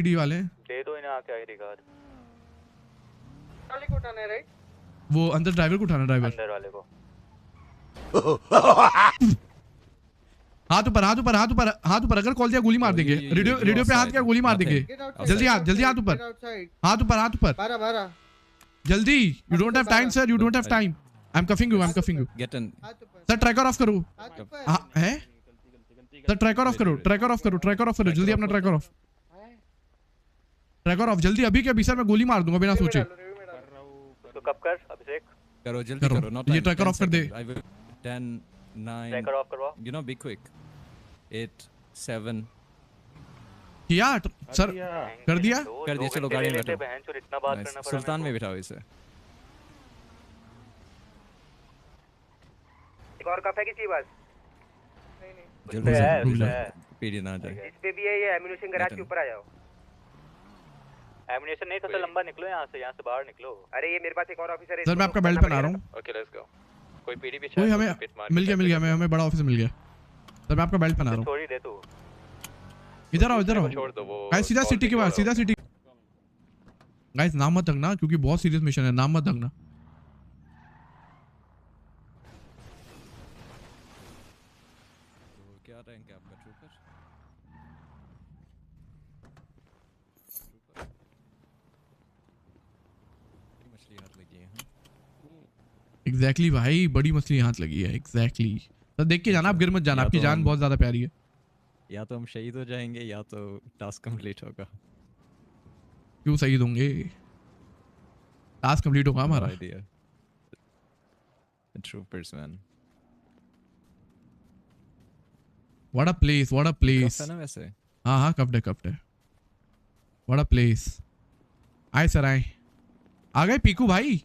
PD वाले दे दो इन्हें आके आईडी कार्ड। वाले को उठाना है राइट? वो अंदर ड्राइवर को उठाना, ड्राइवर अंदर वाले को। हाथ ऊपर हाथ ऊपर हाथ ऊपर हाथ ऊपर, अगर कॉल दिया गोली मार देंगे। रेडियो रेडियो पे हाथ क्या, गोली मार देंगे। जल्दी हाथ ऊपर हाथ ऊपर हाथ ऊपर 12 जल्दी। You don't have time sir, you don't have time. I am coughing you get in sir. Tracker of करो। है सर, ट्रैकर ऑफ करो, ट्रैकर ऑफ करो, ट्रैकर ऑफ करो जल्दी, अपना ट्रैकर ऑफ, ट्रैकर ऑफ जल्दी। अभी के अभी सर मैं गोली मार दूंगा बिना सोचे। तो कब कर अभिषेक? करो जल्दी करो। नो टाइम, ये ट्रैकर ऑफ कर दे। 10 9 ट्रैकर ऑफ करवाओ। You know be quick. 8 7 किया सर, कर दिया चलो गाड़ी में बैठो। बहनचोद इतना बात करना पड़ा। सुल्तान में बिठाओ इसे। एक और कप है किसी पास? जल्दी रुक जा। पीडी ना जाए। इस पे भी है ये एम्यूनेशन गैराज के ऊपर आ जाओ। एमिनेशन नहीं तो लंबा निकलो यहाँ से बाहर निकलो। अरे ये मेरे पास एक और ऑफिसर है। सर मैं आपका बेल्ट पहना रहा हूँ। Okay let's go. कोई पीडी भी कोई हमें मिल गया हमें बड़ा ऑफिस मिल गया सर। मैं आपका बेल्ट पहना रहा हूँ। थोड़ी दे तू। इधर आओ छोड़ दो वो। गाइस सीधा सिटी के बाहर, सीधा सिटी। गाइस नाम मत दंगना क्योंकि बहुत सीरियस मिशन है, नाम मत दंगना। क्या रैंक है आपका ट्रूपर? मछली हाथ लगी है। एग्जैक्टली भाई, बड़ी मछली हाथ लगी है। एग्जैक्टली सर, देख के जाना, आप गिर मत जाना, आपकी जान बहुत ज्यादा प्यारी है। या तो हम शहीद हो जाएंगे या तो टास्क कंप्लीट होगा। क्यों शहीद होंगे, टास्क कंप्लीट होगा हमारा। Troopers man. What a place, what a place. है ना वैसे। हाँ कफ्ड है व्हाट अ प्लेस। आए सर आए, आ गए पीकू भाई।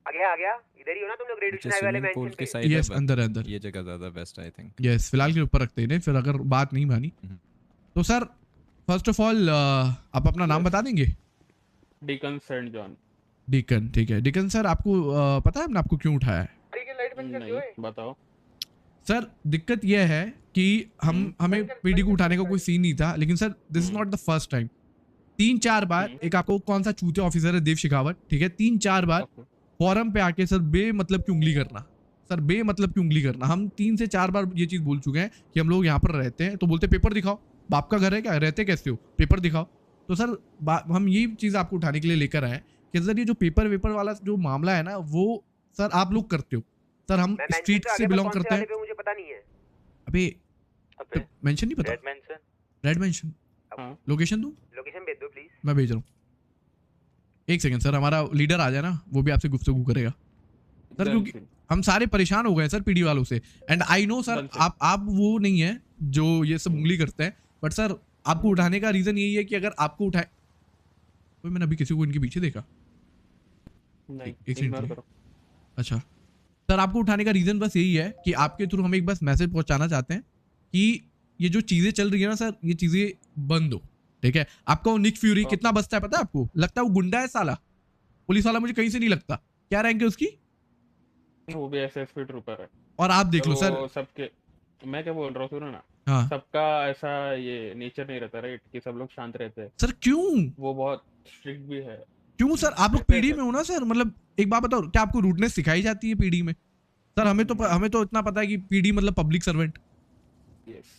आ गया इधर ही हो ना तुम लोग? रेडिएशन हाईवे वाले पूल मेंशन की पे। साइड यस है। अंदर ये जगह ज्यादा बेस्ट आई थिंक। यस फिलहाल के ऊपर रखते हैं, फिर अगर बात नहीं मानी तो सर फर्स्ट ऑफ ऑल आप अपना नाम बता देंगे? Deacon Saint John. डिकन, ठीक है डिकन सर। आपको पता है हमने आपको क्यों उठाया है? ठीक है, लाइट बंद कर दो। बताओ सर दिक्कत यह है कि हमें पीडी को उठाने का कोई सीन नहीं था, लेकिन sir this is not the first time. 3-4 बार, एक आपको कौन सा चूतिया ऑफिसर है देव शेखावत, ठीक है, 3-4 बार फोरम पे आके सर बे मतलब की उंगली करना, सर बे मतलब की उंगली करना। हम 3 से 4 बार ये चीज बोल चुके हैं कि हम लोग यहाँ पर रहते हैं, तो बोलते पेपर दिखाओ, बाप का घर है क्या, रहते कैसे हो, पेपर दिखाओ। तो सर हम ये चीज आपको उठाने के लिए लेकर आए कि सर ये जो पेपर वेपर वाला जो मामला है ना, वो सर आप लोग करते हो। सर हम स्ट्रीट से बिलोंग करते हैं। मुझे पता नहीं है। अबे मेंशन नहीं पता? Red mention. लोकेशन दूं? लोकेशन भेज दो प्लीज। मैं भेज रहा हूँ, एक सेकंड सर। हमारा लीडर आ जाए ना, वो भी आपसे गुफ्तगू करेगा सर, क्योंकि हम सारे परेशान हो गए सर पीडी वालों से। एंड आई नो सर आप वो नहीं है जो ये सब उंगली करते हैं, बट सर आपको उठाने का रीजन यही है कि अगर आपको उठाए कोई, मैंने अभी किसी को इनके पीछे देखा। नहीं, एक सेकंड। अच्छा सर, आपको उठाने का रीजन बस यही है कि आपके थ्रू हम एक बस मैसेज पहुंचाना चाहते हैं कि ये जो चीजें चल रही है ना सर, ये चीजें बंद हो, ठीक है। आपका वो निक फ्यूरी कितना बचता है पता है आपको? लगता है वो गुंडा है साला, पुलिस वाला मुझे कहीं से नहीं लगता। क्या रैंक है उसकी? वो भी एसएसपी ट्रूपर है। और आप देख लो सर, सबके, मैं क्या बोल रहा हूँ सुनो ना, हाँ सबका ऐसा ये नेचर नहीं रहता राइट, कि सब लोग शांत रहते हैं। सर क्यों? वो बहुत स्ट्रिक्ट भी है। क्यों सर? आप लोग पीडी में हो ना सर, मतलब एक बात बताओ, क्या आपको रूटनेस सिखाई जाती है पीडी में? सर हमें तो इतना पता है कि पीडी मतलब पब्लिक सर्वेंट। यस।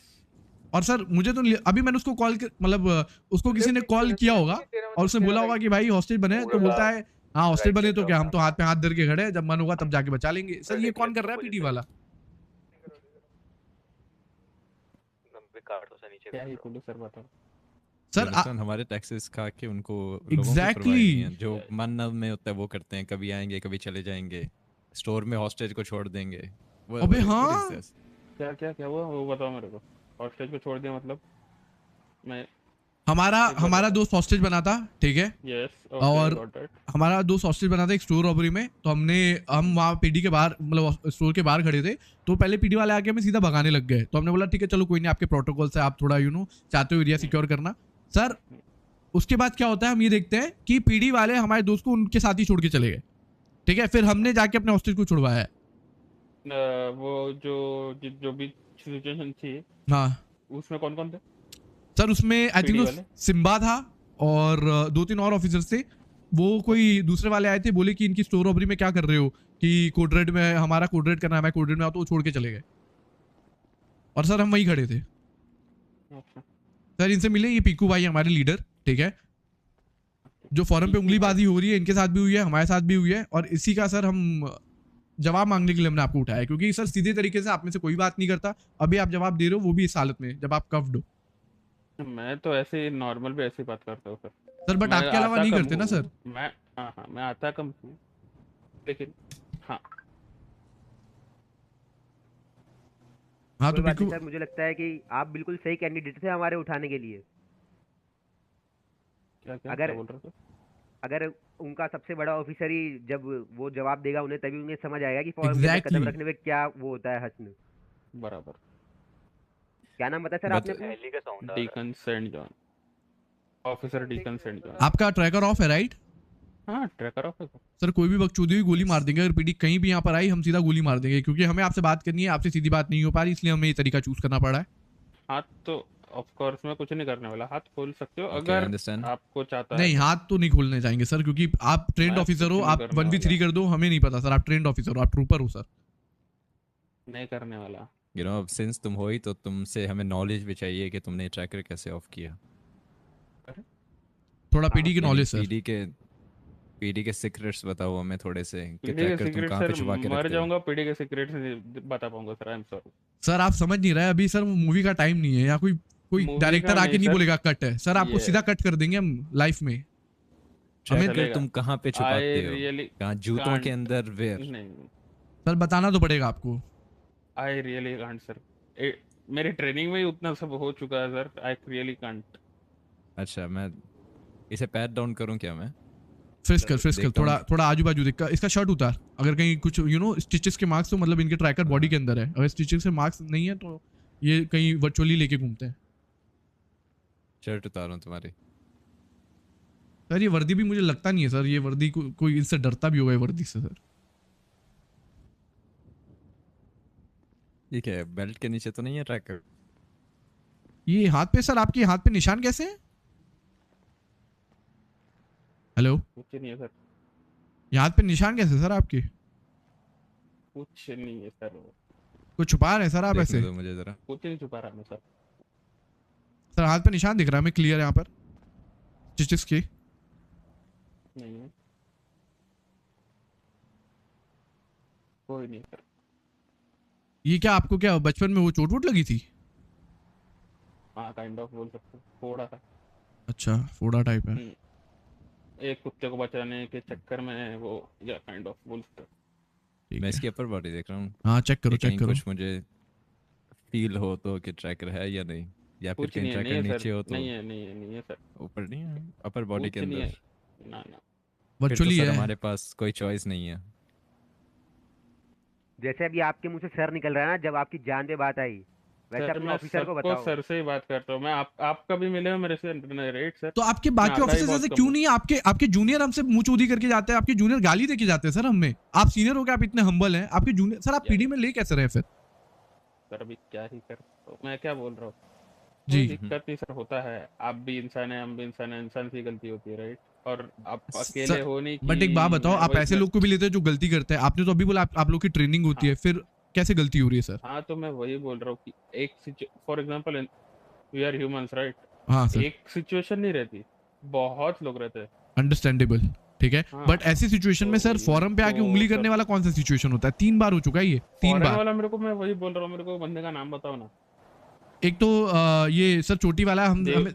और सर मुझे तो अभी मैंने उसको कॉल मतलब उसको किसी ने कॉल किया होगा और उसने बोला होगा कि भाई हॉस्टेज बने, तो बोलता है हाँ हॉस्टेज बने तो क्या, हम तो हाथ पे हाथ धर के खड़े हैं, जब मन होगा तब जाके बचा लेंगे। सर ये कौन कर रहा है पीडी वाला? क्या ही बोलूं सर, बताओ सर हमारे टैक्सेस खा के उनको एग्जैक्टली जो मन में होता है वो करते हैं, कभी आएंगे कभी चले जाएंगे, स्टोर में हॉस्टेज को छोड़ देंगे। अबे हाँ, क्या हुआ वो बताओ मेरे को। हॉस्टेज को छोड़ दिया मतलब? मैं हमारा दोस्त हॉस्टेज बना था, ठीक है। यस। और हमारा दोस्त हॉस्टेज बना था एक स्टोर रॉबरी में, तो हम वहाँ पीडी के बाहर मतलब स्टोर के बाहर खड़े थे, तो पहले पीडी वाले आके हमें सीधा भगाने लग गए। तो हमने बोला ठीक है चलो कोई नहीं, आपके प्रोटोकॉल से आप थोड़ा चाहते हो एरिया सिक्योर करना। सर उसके बाद क्या होता है, हम ये देखते हैं कि पीडी वाले हमारे दोस्त को उनके साथ ही छोड़ के चले गए, ठीक है। फिर हमने जाके अपने हॉस्टेज को छुड़वाया है। वो जो भी सिचुएशन थी, हाँ उसमें कौन कौन थे? सर उसमें आई PD थिंक वाले? सिम्बा था और 2-3 और ऑफिसर्स थे। वो कोई दूसरे वाले आए थे, बोले कि इनकी स्टोर रॉबरी में क्या कर रहे हो, कि कोड रेड में हमारा कोड रेड करना है, मैं कोड रेड में आता हूँ, तो वो छोड़ के चले गए। और सर हम वहीं खड़े थे। अच्छा सर इनसे मिले, ये पीकू भाई हमारे लीडर, ठीक है, जो फोरम पे उंगलीबाजी हो रही है इनके साथ भी हुई है, हमारे साथ भी हुई है, और इसी का सर हम जवाब मांगने के लिए हमने आपको उठाया, क्योंकि सर सीधे तरीके से आप में से कोई बात नहीं करता। अभी आप जवाब दे रहे हो, वो भी इस हालत में जब आप कफ्ड हो। मैं तो ऐसे ही नॉर्मल भी ऐसे ही बात करता हूँ सर। सर बट मैं आपके अलावा आता नहीं कम करते ना हूँ, सर। मैं हाँ मैं आता कम हूँ, लेकिन हाँ हाँ कोई तो बात पीकू, नहीं सर, मुझे लगता है कि आप बिल्कुल सही कैंडिडेट थे हमारे उठाने के लिए। क्या क्या अगर- क्या बोल रहे थे? अगर उनका सबसे बड़ा ऑफिसर ही जब वो जवाब देगा उन्हें, तभी उन्हें समझ आएगा कि फॉर्म के अंदर Exactly. कदम रखने में क्या वो होता है हस्न। बराबर। क्या नाम बताया सर But- आपने अपना? हेली का साउंड आ रहा है। Deacon Saint John, officer Deacon Saint John. आपका ट्रैकर ऑफ है राइट? हाँ ट्रैकर ऑफ है सर। सर कोई भी बकचोदी हुई गोली मार देंगे, अगर पीडी कहीं भी यहाँ पर आई हम सीधा गोली मार देंगे, क्योंकि हमें आपसे बात करनी है, आपसे सीधी बात नहीं हो पा रही, इसलिए हमें ये तरीका चूज करना पड़ा है। हाथ तो ऑफ कोर्स मैं कुछ नहीं करने वाला, हाथ खोल सकते हो Okay, अगर understand. आपको चाहता है नहीं, तो। हाथ तो नहीं खोलने जाएंगे सर, क्योंकि आप ट्रेंड मैं ऑफिसर हो, कुछ नहीं आप करने 1v3 कर दो, हमें नहीं पता सर, आप ट्रेंड ऑफिसर हो, आप ट्रूपर हो सर। नहीं करने वाला। You know, अब सिंस तुम हो ही तो तुमसे हमें नॉलेज भी चाहिए कि तुमने ट्रैकर कैसे ऑफ किया। थोड़ा पीडी की नॉलेज सर। पीडी के सीक्रेट्स बताओ हमें थोड़े से कि पीडी के ट्रैकर तुम सीक्रेट कहाँ पे सर छुपा के मर रखते हो। जाऊंगा, पीडी के सीक्रेट से बता पाऊंगा sir. I am sorry sir आप समझ नहीं रहे अभी सर, वो मूवी का टाइम नहीं है, या कोई Movie डायरेक्टर का आके नहीं नहीं सर, बोलेगा कट है सर, आपको ये- सीधा कट कर देंगे हम लाइफ में। ट्रैकर चलेगा। तुम कहाँ पे छुपाते आई हो? रियली कहाँ जूतों can't- के अंदर वेयर? नहीं, सर बताना तो पड़ेगा आपको। I really can't sir. मेरी ट्रेनिंग में ही उतना सब हो चुका है सर, आई रियली कांट। अच्छा मैं इसे पैट डाउन करूँ क्या मैं? फ्रिस्क कर देखता थोड़ा हूँ। थोड़ा आजू बाजू देख, इसका शर्ट उतार, अगर कहीं कुछ स्टिचेस के मार्क्स, तो मतलब इनके ट्रैकर बॉडी के अंदर है, अगर स्टिचेस के मार्क्स नहीं है तो ये कहीं वर्चुअली लेके घूमते हैं। शर्ट उतारूं तुम्हारी? सर ये वर्दी भी मुझे लगता नहीं है सर, ये वर्दी कोई इससे डरता भी होगा ये वर्दी से सर। ठीक है, बेल्ट के नीचे तो नहीं है ट्रैकर? ये हाथ पे सर, आपके हाथ पे निशान कैसे हैं? हेलो, कुछ नहीं है सर, ये हाथ पे निशान कैसे हैं सर आपके? कुछ नहीं है सर, कुछ छुपा रहे हैं सर आप देखने ऐसे? दो मुझे जरा। कुछ नहीं छुपा रहा मैं सर। सर हाथ पे निशान दिख रहा है हमें क्लियर यहाँ पर, स्टिचेस के। नहीं है, कोई नहीं सर। ये क्या आपको क्या बचपन में वो चोट वोट लगी थी? हाँ काइंड ऑफ बोल सकते हो, थोड़ा सा। अच्छा, फोड़ा टाइप है। एक कुत्ते को बचाने के चक्कर में वो, या काइंड ऑफ बोल सकते हो। ठीक मैं है। इसकी अपर बॉडी देख रहा हूँ। हाँ चेक करो, कि चेक कहीं करो। कुछ मुझे फील हो तो कि ट्रैकर है या नहीं, या फिर कुछ कहीं नहीं है, नहीं ट्रैकर है नीचे हो सर, तो नहीं है, नहीं है, नहीं है सर, ऊपर नहीं है, अपर बॉडी के कुछ नहीं अंदर। है, ना ना। फिर तो वर्चुअली सर है। हमारे पास कोई चॉइस नहीं है। जैसे अभी आपके मुंह से सर निकल रहा है ना, जब आपकी जान पे बात आई, वैसे सर अपने मैं ऑफिसर को सबको बताओ। सर से ही बात करता हूँ मैं। आपका भी मिले हो मेरे से रेट सर? तो आपके बाकी आता ही ऑफिसर्स बहुत ऐसे कम क्यों हूँ। नहीं है? आपके जूनियर हमसे मुंह चोदी करके जाते हैं, आपके जूनियर गाली देके जाते हैं सर हमें। आप सीनियर हो के आप इतने हम्बल हैं, आपके जूनियर सर, आप यार। पीडी में ले कैसे रहे फिर? सर अभी क्या ही कर, मैं क्या बोल रहा हूँ। जी। कोई दिक्कत नहीं सर, होता है, आप भी इंसान है, हम भी इंसान है, इंसान की गलती होती है राइट। और आप अकेले सर, हो नहीं बट एक कि बात बताओ, मैं आप वही ऐसे मैं- लोग को भी लेते हैं जो गलती करते हैं? आपने तो अभी बोला आप लोग की ट्रेनिंग होती है, फिर कैसे गलती हो रही है सर? हाँ तो मैं वही बोल रहा हूँ कि एक for example we are humans right, हाँ सर, एक सिचुएशन नहीं रहती, बहुत लोग रहते हैं। अंडरस्टैंडेबल, ठीक है। हाँ, बट ऐसी सिचुएशन में तो सर वही, फॉरम पे आके तो उंगली सर- करने वाला कौन सा सिचुएशन होता है? 3 बार हो चुका है ये, 3 फॉरेन बार। वाला मेरे को, मैं वही बोल रहा हूँ, मेरे को बंदे का नाम बताओ ना। एक तो ये सर चोटी वाला है, देव- हमें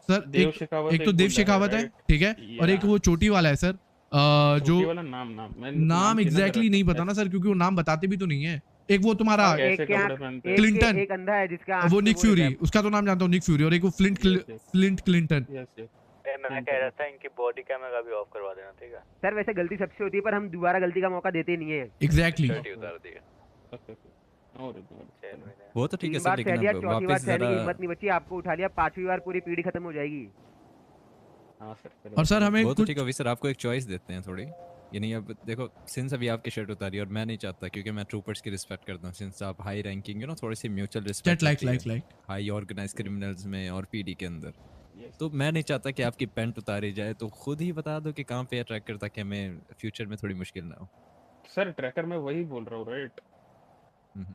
सर देव एक शेखावत एक तो देव बंदा शेखावत है, right? ठीक है, और एक या। वो चोटी वाला है सर, जो छोटी वाला नाम मैं नाम की नजर एग्जैक्टली नहीं रखता पता हूँ। ना सर, क्योंकि वो नाम बताते भी तो नहीं है। एक वो तुम्हारा और कैसे एक के आँख- कपड़े पहनते हैं? क्लिंटन। एक अंधा है जिसका आँख वो से निक वो फ्यूरी, रहता उसका तो नाम जानता हूँ, निक फ्यूरी, और एक वो Yes, yes. Flint Clinton. Yes yes. मैं कह रहा था इनकी बॉडी कैमरा भी ऑफ करवा देना, ठीक है? है। सर वैसे गलती सबसे होती है, पर हम दोबारा गलती का मौका देते नहीं है। एग्जैक्टली। शर्ट ही उतार दिया। Okay okay, no worries no worries. चैन में ने। वो तो ठीक है 3 सर, बार लेकिन सह लिया, अब चौथी बार वापस सहने की जरा हिम्मत नहीं बची, आपको उठा लिया, 5वीं बार पूरी पीढ़ी खत्म हो जाएगी। हाँ सर और सर हमें वो तो कुछ ठीक है ऑफिसर, आपको एक चॉइस देते हैं थोड़ी। यानी अब देखो, सिंस अभी आपकी शर्ट उतारी और मैं नहीं चाहता, क्योंकि मैं ट्रूपर्स की रिस्पेक्ट करता हूँ, सिंस आप हाई रैंकिंग थोड़ी सी म्यूचुअल चैट रिस्पेक्ट लाइक होती है like like high organise criminals में और पीडी के अंदर। यस तो मैं नहीं चाहता कि आपकी पैंट उतारी जाए, तो खुद ही बता दो कि कहाँ पे है ट्रैकर, ताकि हमें फ्यूचर में थोड़ी मुश्किल ना हो। सर, ट्रैकर मैं वही बोल रहा हूँ, राइट? हम्म।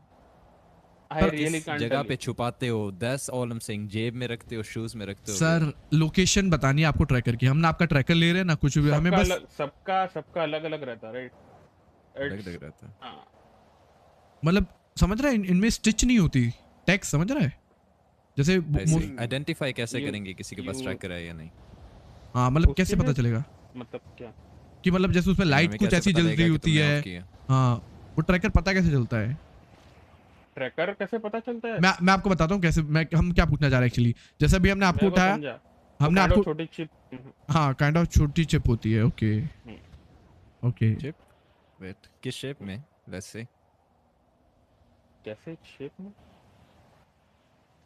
आई सर रियली किस कांट जगह टेल पे यू। छुपाते हो, that's all I am saying. जेब में रखते हो, शूज में रखते हो सर लोकेशन बतानी है आपको ट्रैकर की, हम ना आपका ट्रैकर ले रहे हैं ना कुछ भी, हमें सबका बस अलग, सबका अलग अलग रहता है, राइट? अलग इट्स, अलग रहता है। हाँ। मतलब समझ रहा है, इनमें स्टिच नहीं होती टैक्स, समझ रहा है? जैसे ऐसे most- आइडेंटिफाई कैसे यू करेंगे किसी के पास यू ट्रैकर है या नहीं? हाँ मतलब उसके कैसे पता लिए चलेगा मतलब क्या? कि मतलब जैसे उसमें यानी लाइट हमें कुछ कैसे ऐसी पता जल रही लगेगा कि होती तुमने है? ऑफ किया? हाँ, वो ट्रैकर पता कैसे चलता है? ट्रैकर कैसे पता चलता है? मैं आपको बताता हूँ कैसे, मैं हम क्या पूछना चाह रहे हैं एक्चुअली। जैसे अभी हमने आपको मेरे को उठाया, समझा। वो हमने काइंड आपको, ऑफ छोटी चिप। हाँ काइंड ऑफ छोटी चिप होती है, ओके ओके। चिप? वेट, किस शेप में? Let's say. कैसे शेप में?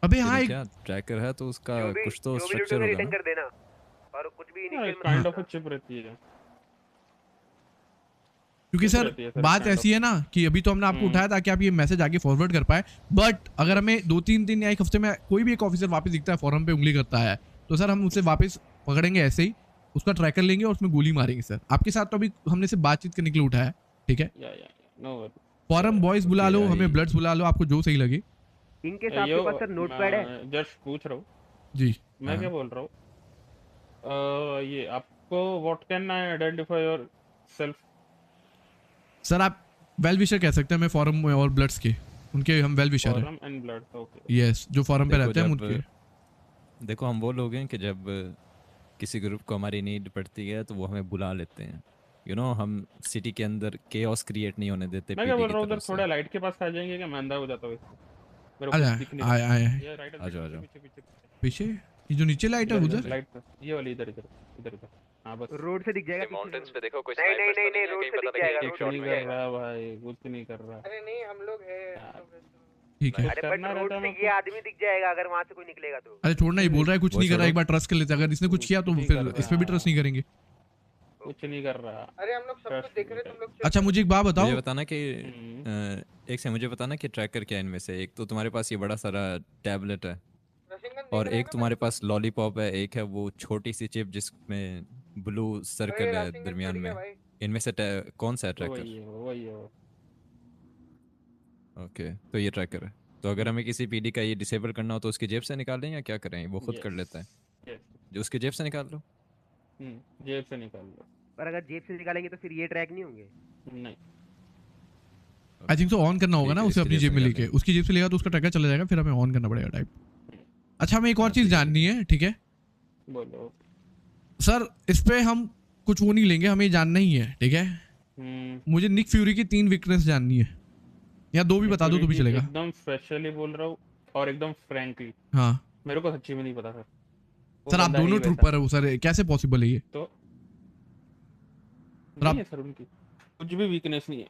अबे हाँ यानी एक, क्या ट्रैकर है तो उसका जो भी कुछ तो जो भी स्ट्रक्चर लूटोगे होगा रिटर्न ना? कर देना, और कुछ भी इनिशियल मत हाँ काइंड ऑफ करना। चिप रहती है। क्योंकि चिप सर रहती है सर, बात काइंड ऑफ। ऐसी है ना कि अभी तो हमने आपको उठाया ताकि आप ये मैसेज आगे फॉरवर्ड कर पाए, बट अगर हमें 2-3 दिन या एक हफ्ते में कोई भी एक ऑफिसर वापस दिखता है फोरम पे उंगली करता है, तो सर हम उसे वापस पकड़ेंगे ऐसे ही, उसका ट्रैकर लेंगे और उसमें गोली मारेंगे सर। आपके साथ तो अभी हमने सिर्फ बातचीत करने के लिए उठाया है, ठीक है? या नो वरी। फॉरम बॉयज बुला ओके लो, हमें आई ब्लड्स बुला लो, आपको जो सही लगे। इनकेस यो, आपके पास सर नोटपैड है? मैं जस्ट पूछ रहा हूँ। जी मैं क्या हाँ। बोल रहा हूँ, ये आपको what can I identify your self? Sir आप वेल विशर कह सकते हैं, मैं फॉरम में और ब्लड्स के, उनके हम वेल विशर हैं। Forum and blood, okay. Yes, जो फॉरम पे देखो रहते हैं हम जब उनके। देखो हम वो लोग हैं कि जब किसी ग्रुप को हमारी नीड पड़ती है तो वो हमें बुला लेते हैं। हम सिटी के अंदर केओस क्रिएट नहीं होने देते मैं क्या पीडी बोल की रहा हूँ, तरफ उधर से। थोड़ा लाइट के पास आ जाएंगे क्या? मैं अंधा हो जाता हूँ इससे। मेरे को आ कुछ जाए दिख नहीं आए रहा। आए ये राइट, आ जाओ आ पीछे जाओ। पीछे पीछे पीछे। पीछे, ये जो नीचे लाइट है इधर उधर। इधर लाइट, ये वाली, इधर इधर इधर इधर। हाँ बस। रोड से दिख जाएगा पीछे माउंटेन्स से। पे देखो कोई नहीं नहीं स्नाइपर्स तो नहीं नहीं नहीं, है, रोड कहीं से पता दिख लगे जाएगा, कि एक रोड कुछ से शॉट नहीं दिख में कर गया। जाएगा। रहा भाई, कुछ नहीं कर रहा। अरे नहीं, हम लोग है, यार, हम लोग है। ठीक है। कुछ अरे बट करना रोड रहता से है ये आदमी दिख जाएगा अगर वहां से कोई निकलेगा तो। अरे छोड़ना, ही बोल रहा है कुछ वो नहीं कर रहा, छोड़ो। एक बार ट्रस्ट कर लेते हैं, अगर इसने कुछ किया तो नहीं फिर कर इस पे भी ट्रस्ट नहीं रहा, करेंगे। कुछ नहीं कर रहा। अरे हम लोग सब कुछ ट्रस्ट देख मी रहे हैं, तुम टाइप। लोग chill अच्छा करो। मुझे एक बात बताओ, मुझे बताना कि एक से मुझे बताना कि ट्रैकर क्या है इनमें से। एक तो तुम्हारे पास ये बड़ा सारा टैबलेट है, रशियन गन और देख रहा है एक ना तुम्हारे मेरे पास लॉलीपॉप है, एक है वो छोटी सी चिप जिसमें ब्लू को? अरे सर्कल है रशियन गन दरमियान पड़ी है में। भाई। इनमें से कौन सा है ट्रैकर? वही है, वही है वो। ओके, तो ये ट्रैकर है। तो अगर हमें किसी पीडी का ये डिसेबल करना हो तो उसकी जेब से निकालें या क्या करें? वो खुद कर लेता है। Yes yes. जो उसकी जेब से निकाल लो। जेब से निकाल लो। पर अगर जेब से निकालेंगे तो फिर ये ट्रैक नहीं होंगे। नहीं, आई थिंक सो ऑन करना होगा ठीक ना है, उसे इसकी अपनी जेब जेब से में लेके, निकालेंगे। उसकी जेब से लेगा तो उसका ट्रैकर चला जाएगा, फिर हमें ऑन करना पड़ेगा टाइप। अच्छा हमें एक और हाँ, चीज ठीक है, जाननी है, ठीक है बोलो। सर? इस पे हम कुछ वो नहीं लेंगे, हमें ये जानना ही है, ठीक है? मुझे निक फ्यूरी की 3 वीकनेस जाननी है, या 2 भी बता दो तो भी चलेगा। एकदम स्पेशली बोल रहा हूँ और एकदम फ्रैंकली, हाँ मेरे को सच्ची में नहीं पता सर। वो सर, आप बंदा दोनों नहीं वैसा। ट्रूपर हो सर, कैसे पॉसिबल है ये? तो सर नहीं आप है सर, उनकी कुछ भी वीकनेस नहीं है।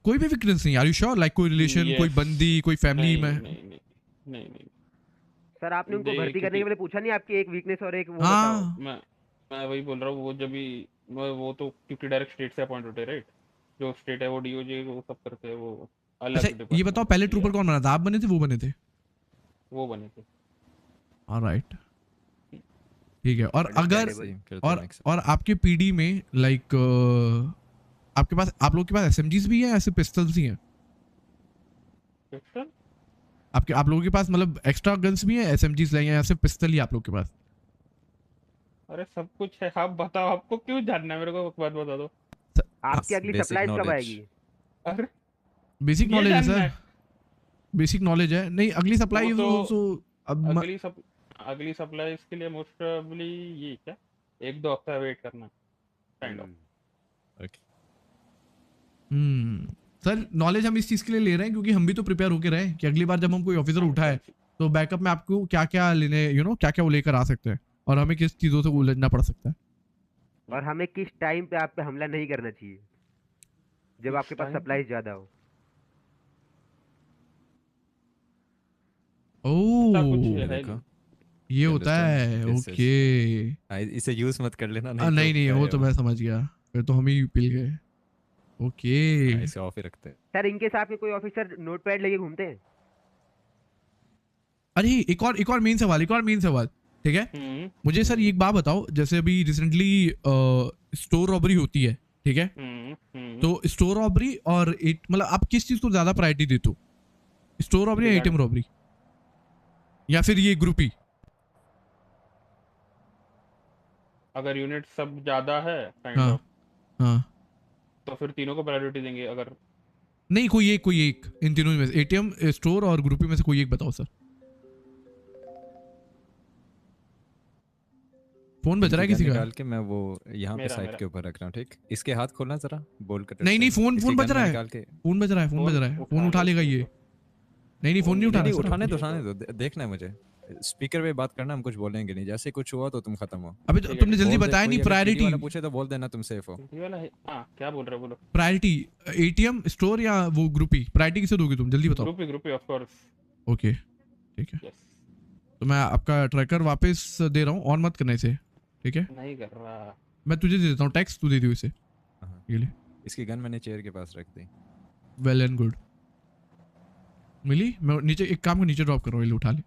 कोई भी वीकनेस नहीं? Are you sure? लाइक कोई रिलेशन, कोई Yes. बंदी, कोई फैमिली नहीं में? नहीं नहीं नहीं नहीं। सर आपने उनको दे भर्ती करने क्योंकि के पहले पूछा नहीं आपकी एक वीकनेस और एक वो बताओ। हाँ मैं वही बोल रहा हूँ, वो जब भी वो तो क्योंकि डायरेक्ट स्टेट से अपॉइंट होते हैं, राइट? जो स्टेट है वो डीओजे वो सब करते हैं, वो अलग अच्छा ये डिपार्टमेंट। बताओ, पहले ट्रूपर कौन बना था? आप बने थे, वो बने थे? वो बने थे। ऑलराइट, ठीक है। और अगर सही करते हैं और mix up। और आपके पीडी में लाइक आपके पास, आप लोगों के पास एसएमजीज भी हैं या सिर्फ पिस्टल्स ही हैं? पिस्टल? आप लोगों के पास मतलब एक्स्ट्रा गन्स भी हैं, एसएमजीज हैं, या सिर्फ पिस्टल ही आप लोगों के पास? अरे सब कुछ है, आप बताओ, आपको क्यों जानना है? मेरे को एक बात बता दो। आपकी अगली basic सप्लाई कब knowledge। आएगी? अरे बेसिक ये नॉलेज है जानना सर, है। बेसिक नॉलेज है। नहीं अगली सप्लाई वो तो सो अब अगली सप्लाई इसके लिए मोस्ट प्रोबेबली ये क्या 1-2 हफ्ता वेट करना kind of. Okay। Sir knowledge हम इस चीज के लिए ले रहे हैं क्योंकि हम भी तो प्रिपेयर होके रहे कि अगली बार जब हम कोई ऑफिसर उठाए तो बैकअप में आपको क्या क्या लेने, क्या क्या वो लेकर आ सकते हैं, और हमें किस चीजों से उलझना पड़ सकता है। और हमें किस टाइम पे आप पे हमला नहीं करना चाहिए जब किस आपके पास time पे? सप्लाई ज्यादा हो? ऐसा कुछ ओह है देखा। नहीं। ये होता है। This is- ओके इसे यूज मत कर लेना नहीं नहीं वो तो मैं समझ गया, फिर तो हम ही पिल गए। ओके इसे ऑफ ही रखते हैं। सर इनके साथ में कोई ऑफिसर नोटपैड लेके घूमते हैं? अरे एक और मेन सवाल, ठीक है। मुझे सर एक बात बताओ, जैसे अभी रिसेंटली स्टोर रॉबरी होती है, ठीक है, तो स्टोर रॉबरी और मतलब आप किस चीज को ज्यादा प्रायोरिटी देते हो, स्टोर रॉबरी या एटीएम रॉबरी, या फिर ये ग्रुप ही? अगर यूनिट सब ज्यादा है काइंड हाँ ऑफ, हाँ तो फिर तीनों को प्रायोरिटी देंगे। अगर नहीं कोई एक इन तीनों में से, एटीएम, स्टोर और ग्रुप में से कोई एक बताओ सर। फोन बज रहा है किसी का? निकाल के मैं वो यहाँ पे मेरा- साइड मेरा। के ऊपर रख रहा हूँ, ठीक। इसके हाथ खोलना जरा, बोल कर। नहीं फोन बज रहा है, निकाल के। फोन बज रहा है, फोन उठा लेगा ये। नहीं फोन नहीं उठाना सर। उठाने दो, देखना है मुझे। स्पीकर पे बात करना, हम कुछ बोलेंगे नहीं, जैसे कुछ हुआ तो तुम खत्म हो। अबे तो तुमने जल्दी बोल दे, बताया कोई नहीं अगर प्रायोरिटी। PD वाला पूछे तो बोल देना तुम सेफ हो। ये वाला है। हाँ क्या बोल रहे हो, बोलो। प्रायोरिटी एटीएम, स्टोर या वो ग्रुप ही? प्रायोरिटी किसे दोगे तुम, जल्दी बताओ। Group of course. ओके ठीक है, यस। तो मैं आपका ट्रैकर वापस दे रहा हूँ, ऑन मत करना इसे, ठीक है। नहीं कर रहा। मैं तुझे दे देता हूँ टैक्स, तू दे दियो इसे। हाँ। ये ले, इसकी गन मैंने चेयर के पास रख दी। Well and good. मिली? मैं नीचे एक काम को नीचे ड्रॉप कर रहा हूँ, ये ले उठा ले।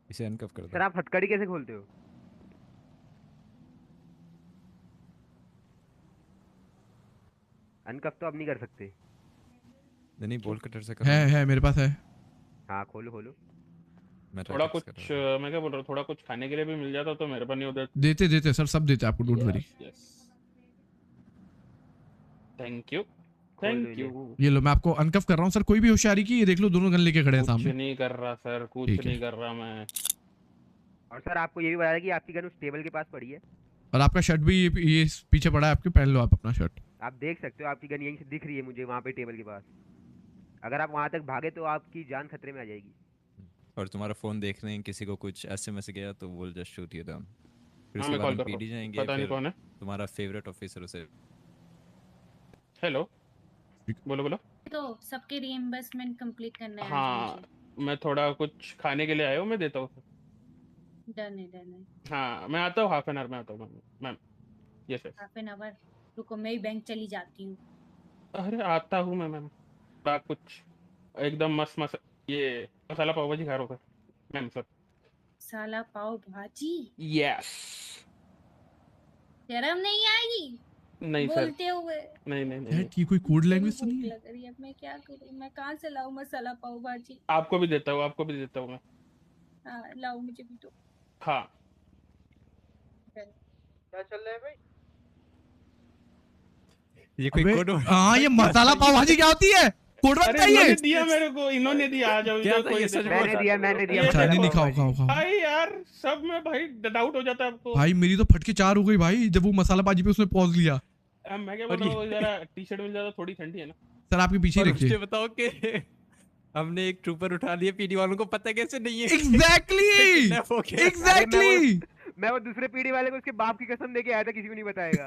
इसे अनकफ कर सर दो। आप हथकड़ी कैसे खोलते हो? अनकफ तो अब नहीं कर सकते। नहीं बोल कटर से कर। है मेरे पास है। हाँ खोलो। मैं थोड़ा टैक्स कुछ कर रहा हूँ। मैं क्या बोल रहा हूँ, थोड़ा कुछ खाने के लिए भी मिल जाता तो मेरे पास नहीं होता। देते सर, सब देते आपको, don't worry. Yes thank you खोल दो थैंक यू। ये लो मैं आपको अनकफ कर रहा हूँ सर, कोई भी होशियारी की, ये देख लो दोनों गन लेके खड़े हैं कुछ सामने। नहीं कर रहा सर, कुछ ठीक है। नहीं कर रहा मैं। और सर आपको ये भी बताया कि आपकी गन उस टेबल के पास पड़ी है। और आपका शर्ट भी ये पीछे पड़ा है आपके, पहन लो आप अपना शर्ट। आप देख सकते हो आपकी गन यहीं से दिख रही है मुझे वहाँ पे टेबल के पास। अगर आप वहाँ तक भागे तो आपकी जान खतरे में आ जाएगी। और तुम्हारा फोन देख रहे हैं, किसी को कुछ SMS गया तो वो जस्ट शूट यू डाउन। फिर हाँ उसके मैं बाद कॉल हम कर रहा PD हूँ, जाएंगे। पता नहीं फिर कौन है। तुम्हारा फेवरेट ऑफिसर उसे। हेलो बोलो। तो सबके रीइंबर्समेंट कंप्लीट करना है। हाँ मैं थोड़ा कुछ खाने के लिए आया हूँ, मैं देता हूँ। डन है। हाँ मैं आता हूँ, हाफ एन आवर में आता हूँ ma'am. Yes sir. Half an hour रुको, मैं ही बैंक चली जाती हूँ। अरे आता हूँ मैं मैम। कुछ एकदम मस्त ये मसाला पाव भाजी खा रहा हूँ मैम सर। साला पाव भाजी यस। शर्म नहीं आई नहीं सर, बोलते हुए? नहीं ये कोई कोड लैंग्वेज तो भूख नहीं है? लग रही है, मैं क्या करूँ? मैं कहाँ से लाऊं मसाला पाव भाजी? आपको भी देता हूँ मैं। हाँ लाओ, मुझे भी दो। हाँ क्या चल रहा है भाई? ये कोई अबे, कोड हाँ ये मसाला पाव भाजी क्या होती है? कोड वर्ड अरे चाहिए? इन्होंने दिया मेरे को, इन्होंने दिया। आ जाओ क्या इधर, था कोई ये? सच देखो। मैंने दिया ये अच्छा नहीं नहीं, देखो। खाओ। भाई यार सब में भाई डाउट हो जाता है आपको। भाई मेरी तो फटके 4 हो गई भाई, जब वो मसाला भाजी पे उसने पॉज लिया। अब मैं क्या बोल रहा हूँ, जरा टी शर्ट मिल जाता, थोड़ी ठंडी है ना। सर आपके पीछे ही और मुझे रखिए। बताओ कि हमने एक ट्रूपर उठा लिया, PD वालों को पता कैसे नहीं है? एग्जैक्टली Kidnap हो गया। एग्जैक्टली। मैं वो दूसरे पीढ़ी वाले को उसके बाप की कसम देके आया था, किसी को नहीं बताएगा।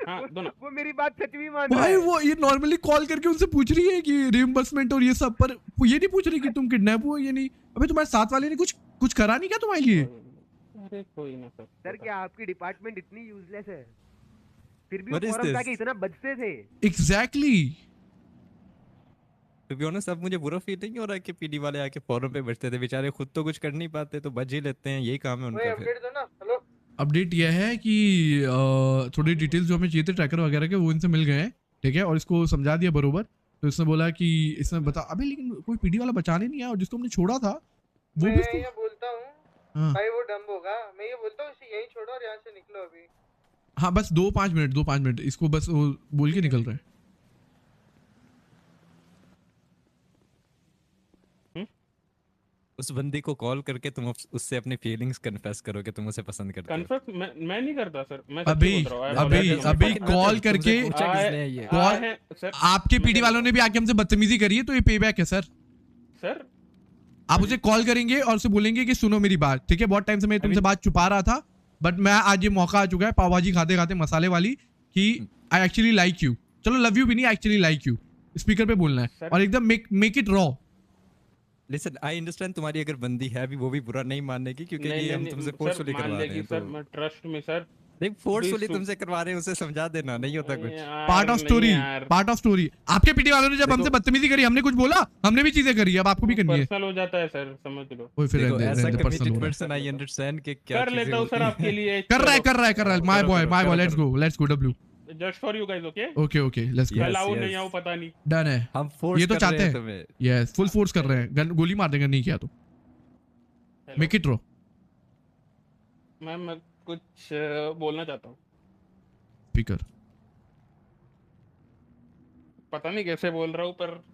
हाँ दोनों। वो मेरी बात सच भी मान रहा भाई है। वो ये नॉर्मली कॉल करके उनसे पूछ रही है कि रिइंबर्समेंट और ये सब, पर वो ये नहीं पूछ रही कि तुम किडनैप हुए ये नहीं। अबे तुम्हारे साथ वाले ने कुछ करा नहीं क्या तुम्हारे लिए? अरे कोई ना सर। सर क्या आपकी डिपार्टमेंट इतनी यूजलेस है? फिर भी What वो is फोरम this? जाके इतना बचते थे। एग्जैक्टली। To be honest, अब मुझे बुरा फील नहीं हो रहा है कि PD वाले आके फोरम पे बैठते थे, बेचारे खुद तो कुछ कर नहीं पाते तो बच ही लेते हैं, यही काम है कोई उनका। फिर अपडेट दो ना। हेलो अपडेट यह है कि थोड़ी डिटेल्स जो हमें चाहिए थे ट्रैकर वगैरह के, वो इनसे मिल गए हैं, ठीक है। और इसको समझा दिया बरोबर, तो इसने बोला कि इसने बता अबे लेकिन कोई पीडी वाला बचाने नहीं आया, और जिसको हमने छोड़ा था वो मैं भी ये बोलता हूँ हाँ भाई, वो डम्ब होगा। मैं ये बोलता हूँ इसे यहीं छोड़ो और यहाँ से निकलो अभी। हाँ बस 2-5 मिनट इसको बस वो बोल के निकल रहे हैं। उस बंदी को कॉल करके तुम उससे अपनी फीलिंग्स कन्फेस करो कि तुम उसे पसंद करते हो। कन्फर्म मैं नहीं करता सर, मैं अभी सच्ची बोल रहा हूँ। I apologize. अभी fucking कॉल तुमसे करके पूछा किसने है ये? कॉल है सर। आपके पीडी वालों ने भी आके हमसे बदतमीजी करी है, तो ये पे बैक है सर। सर आप उसे कॉल करेंगे और उसे बोलेंगे कि सुनो मेरी बात, ठीक है। बहुत टाइम से मैं तुमसे बात छुपा रहा था, बट मैं आज ये मौका आ चुका है पाव भाजी खाते खाते मसाले वाली कि आई एक्चुअली लाइक यू। चलो लव यू भी नहीं, एक्चुअली लाइक यू स्पीकर पे बोलना है, सर। और एकदम make it raw. Listen I understand तुम्हारी अगर बंदी है भी वो भी बुरा नहीं मानेगी क्योंकि नहीं ये नहीं हम नहीं तुमसे सर फोर्सफुली मान करवा रहे लेगी हैं सर, तो मैं ट्रस्ट में सर नहीं फोर्सफुली सु- तुमसे करवा रहे हैं उसे समझा देना नहीं होता कुछ part of story, part of story. आपके पीटी वालों ने जब देखो- हमसे बदतमीजी करी, हमने कुछ बोला? हमने भी चीजें करी, अब आपको भी करनी है। पर्सनल हो जाता है सर, समझ लो। ओए फिर देखो रहने ऐसा दे, पर्सनल कमिटेड हो रहा है। पर्सन आई अंडरस्टैंड कि क्या कर चीजें लेता हूँ सर होती आपके हैं। लिए। कर रहा है माय करो, बॉय, करो, माय बॉय, करो, let's go W. Just for you guys, okay? Okay let's go. Yes, कल आऊं yes. नहीं आऊं पता नहीं। डन है। हम फोर्स ये तो कर चाहते रहे हैं हैं। तुम्हें। यस, फुल फोर्स कर रहे हैं, गोली मार देंगे नहीं किया तो। Hello. Make it row. Ma'am मैं कुछ बोलना चाहता हूँ। स्पीकर। पता नहीं कैसे बोल रहा हूँ पर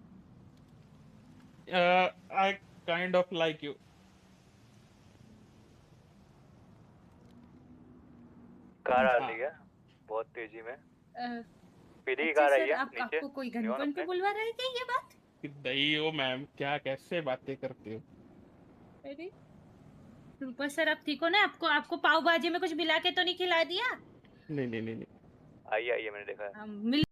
I kind of like you. Car आ हाँ। रही है बहुत तेजी में, अ, पीडी की अच्छा कार आई सर, है नीचे। आपको कोई gun You want point a पे plate? बुलवा रहा है क्या ये बात? दही हो मैम, क्या कैसे बातें करते हो? अरे सुपर सर, आप ठीक हो ना? आपको आपको पाव भाजी में कुछ मिला के तो नहीं खिला दिया? नहीं नहीं नहीं नहीं। आई मैंने देखा है। मिल